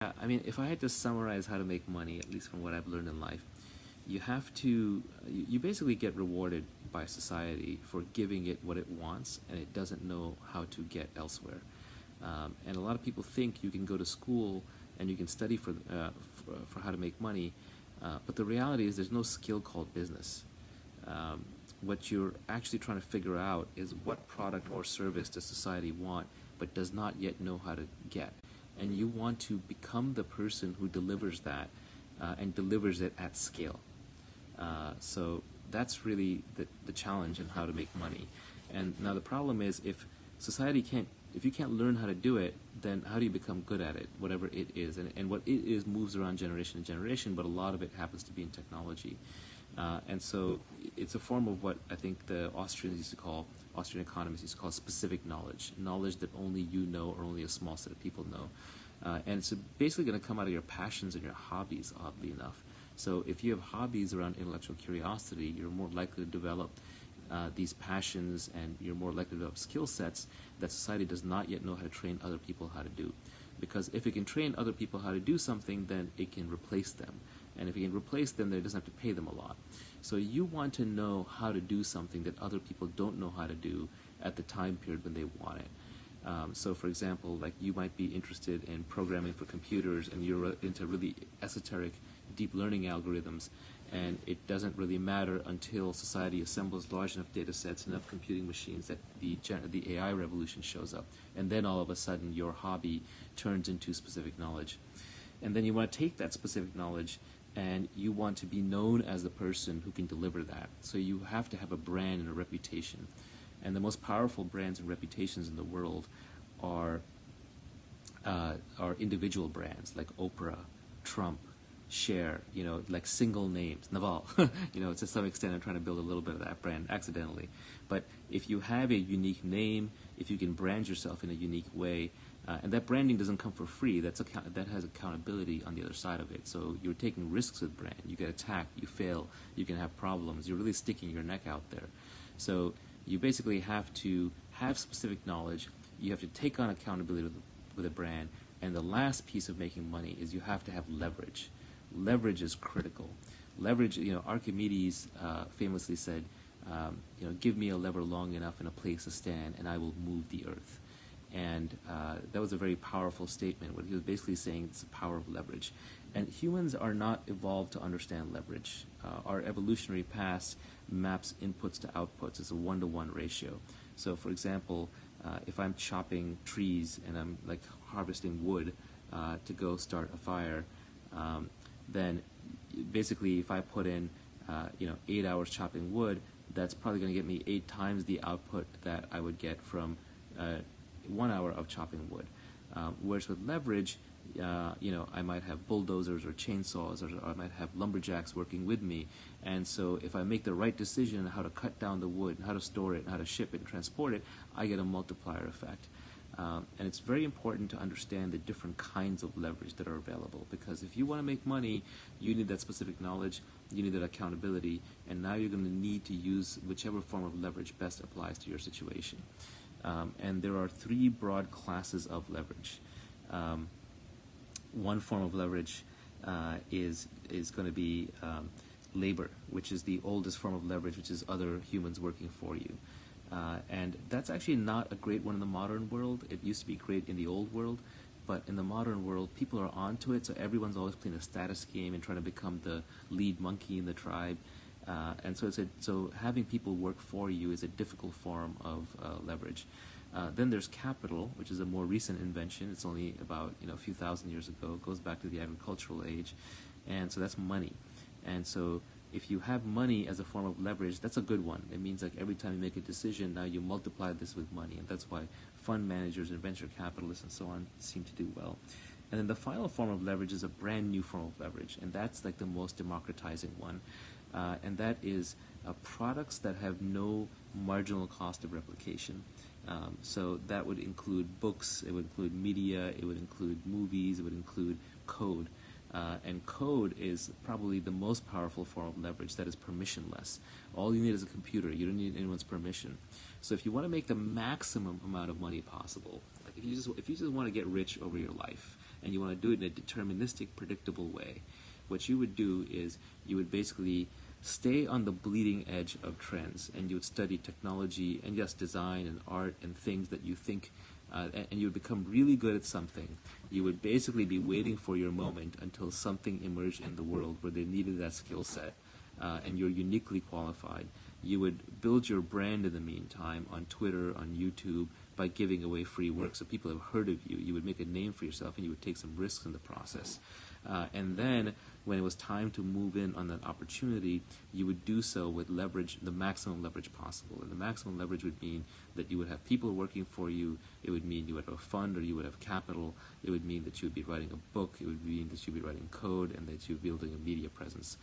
Yeah, I mean, if I had to summarize how to make money, at least from what I've learned in life, you have to, you basically get rewarded by society for giving it what it wants and it doesn't know how to get elsewhere. And a lot of people think you can go to school and you can study for how to make money, but the reality is there's no skill called business. What you're actually trying to figure out is what product or service does society want but does not yet know how to get. And you want to become the person who delivers that and delivers it at scale. So that's really the challenge in how to make money. And now the problem is if you can't learn how to do it, then how do you become good at it, whatever it is? And what it is moves around generation to generation, but a lot of it happens to be in technology. And so it's a form of what I think the Austrian economists used to call specific knowledge that only you know or only a small set of people know. And it's basically going to come out of your passions and your hobbies, oddly enough. So if you have hobbies around intellectual curiosity, you're more likely to develop these passions, and you're more likely to develop skill sets that society does not yet know how to train other people how to do. Because if it can train other people how to do something, then it can replace them. And if it can replace them, then it doesn't have to pay them a lot. So you want to know how to do something that other people don't know how to do at the time period when they want it. So for example, like you might be interested in programming for computers and you're into really esoteric deep learning algorithms, and it doesn't really matter until society assembles large enough data sets, enough computing machines that the AI revolution shows up. And then all of a sudden your hobby turns into specific knowledge. And then you want to take that specific knowledge and you want to be known as the person who can deliver that. So you have to have a brand and a reputation. And the most powerful brands and reputations in the world are individual brands like Oprah, Trump, Cher, like single names, Naval. To some extent I'm trying to build a little bit of that brand accidentally. But if you have a unique name, if you can brand yourself in a unique way, and that branding doesn't come for free, that has accountability on the other side of it. So you're taking risks with brand. You get attacked, you fail, you can have problems. You're really sticking your neck out there. So you basically have to have specific knowledge. You have to take on accountability with a brand. And the last piece of making money is you have to have leverage. Leverage is critical. Leverage, Archimedes famously said, give me a lever long enough and a place to stand, and I will move the earth. And that was a very powerful statement. What he was basically saying, it's the power of leverage. And humans are not evolved to understand leverage. Our evolutionary past maps inputs to outputs. It's a 1-to-1 ratio. So, for example, if I'm chopping trees and I'm like harvesting wood to go start a fire, then basically if I put in 8 hours chopping wood, that's probably going to get me 8 times the output that I would get from 1 hour of chopping wood. Whereas with leverage, I might have bulldozers or chainsaws, or I might have lumberjacks working with me. And so if I make the right decision on how to cut down the wood, and how to store it, and how to ship it and transport it, I get a multiplier effect. And it's very important to understand the different kinds of leverage that are available, because if you want to make money, you need that specific knowledge, you need that accountability, and now you're going to need to use whichever form of leverage best applies to your situation. And there are 3 broad classes of leverage. One form of leverage is going to be labor, which is the oldest form of leverage, which is other humans working for you. And that's actually not a great one in the modern world. It used to be great in the old world, but in the modern world, people are onto it, so everyone's always playing a status game and trying to become the lead monkey in the tribe. And so having people work for you is a difficult form of leverage. Then there's capital, which is a more recent invention. It's only about a few thousand years ago. It goes back to the agricultural age, and so that's money. And so if you have money as a form of leverage, that's a good one. It means like every time you make a decision, now you multiply this with money, and that's why fund managers and venture capitalists and so on seem to do well. And then the final form of leverage is a brand new form of leverage, and that's like the most democratizing one. And that is products that have no marginal cost of replication. So that would include books, it would include media, it would include movies, it would include code. And code is probably the most powerful form of leverage that is permissionless. All you need is a computer. You don't need anyone's permission. So if you want to make the maximum amount of money possible, like if you just want to get rich over your life, and you want to do it in a deterministic, predictable way, what you would do is you would basically stay on the bleeding edge of trends, and you would study technology and yes, design and art and things that you think, and you would become really good at something. You would basically be waiting for your moment until something emerged in the world where they needed that skill set, and you're uniquely qualified. You would build your brand in the meantime on Twitter, on YouTube, by giving away free work so people have heard of you. You would make a name for yourself, and you would take some risks in the process. And then, when it was time to move in on that opportunity, you would do so with leverage, the maximum leverage possible. And the maximum leverage would mean that you would have people working for you. It would mean you would have a fund, or you would have capital. It would mean that you would be writing a book. It would mean that you would be writing code, and that you would be building a media presence.